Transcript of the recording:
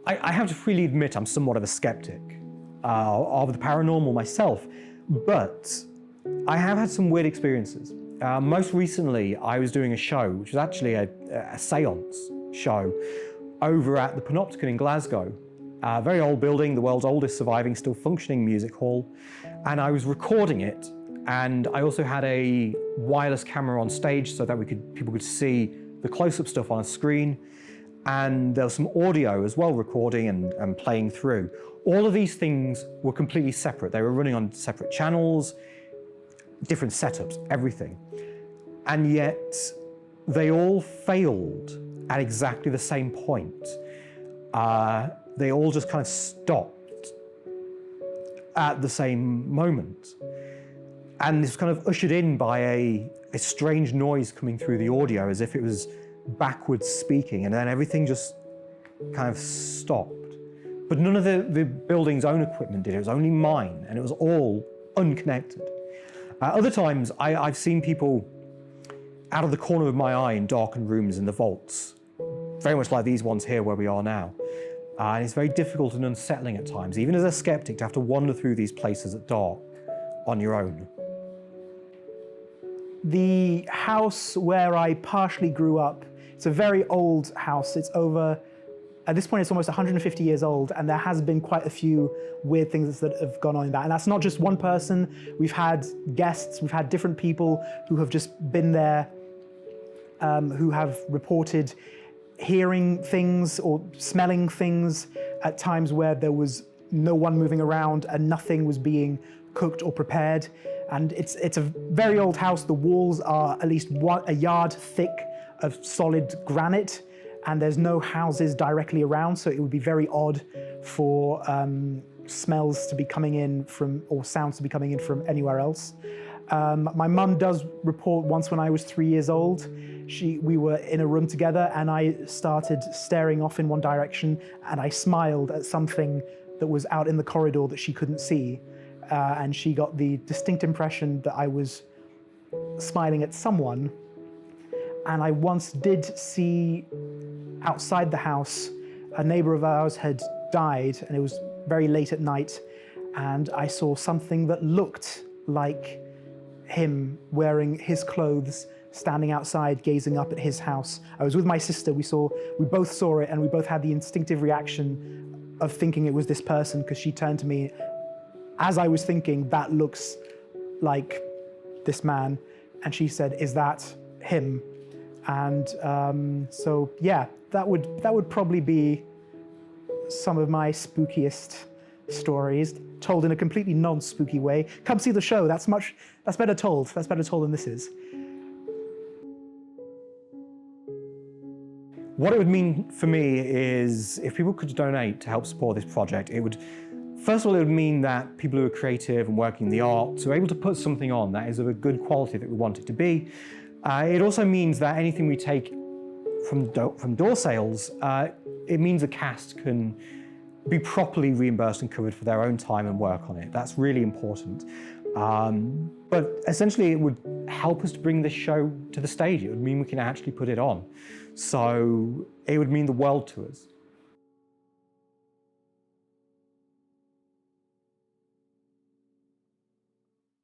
I have to freely admit I'm somewhat of a skeptic of the paranormal myself, but I have had some weird experiences. Most recently, I was doing a show, which was actually a seance show, over at the Panopticon in Glasgow. A very old building, the world's oldest surviving, still functioning music hall. And I was recording it, and I also had a wireless camera on stage so that people could see the close-up stuff on a screen. And there was some audio as well, recording and playing through. All of these things were completely separate. They were running on separate channels, different setups, everything. And yet, they all failed at exactly the same point. They all just kind of stopped at the same moment. And this was kind of ushered in by a strange noise coming through the audio, as if it was backwards speaking, and then everything just kind of stopped. But none of the building's own equipment did. It was only mine, and it was all unconnected. Other times, I've seen people out of the corner of my eye in darkened rooms in the vaults, very much like these ones here where we are now. And it's very difficult and unsettling at times, even as a skeptic, to have to wander through these places at dark on your own. The house where I partially grew up, it's a very old house. It's over, at this point, it's almost 150 years old, and there has been quite a few weird things that have gone on in that. And that's not just one person. We've had guests, we've had different people who have just been there, who have reported hearing things or smelling things at times where there was no one moving around and nothing was being cooked or prepared. And it's a very old house. The walls are at least a yard thick of solid granite, and there's no houses directly around, so it would be very odd for smells to be coming in from, or sounds to be coming in from anywhere else. My mum does report once when I was 3 years old, we were in a room together and I started staring off in one direction and I smiled at something that was out in the corridor that she couldn't see. And she got the distinct impression that I was smiling at someone. And I once did see outside the house, a neighbor of ours had died and it was very late at night. And I saw something that looked like him wearing his clothes, standing outside, gazing up at his house. I was with my sister, we both saw it and we both had the instinctive reaction of thinking it was this person, because she turned to me as I was thinking, that looks like this man. And she said, is that him? And so yeah, that would probably be some of my spookiest stories, told in a completely non-spooky way. Come see the show, that's better told. That's better told than this is. What it would mean for me is if people could donate to help support this project, first of all, it would mean that people who are creative and working in the arts are able to put something on that is of a good quality that we want it to be. It also means that anything we take from door sales, it means a cast can be properly reimbursed and covered for their own time and work on it. That's really important. But essentially, it would help us to bring this show to the stage. It would mean we can actually put it on. So it would mean the world to us.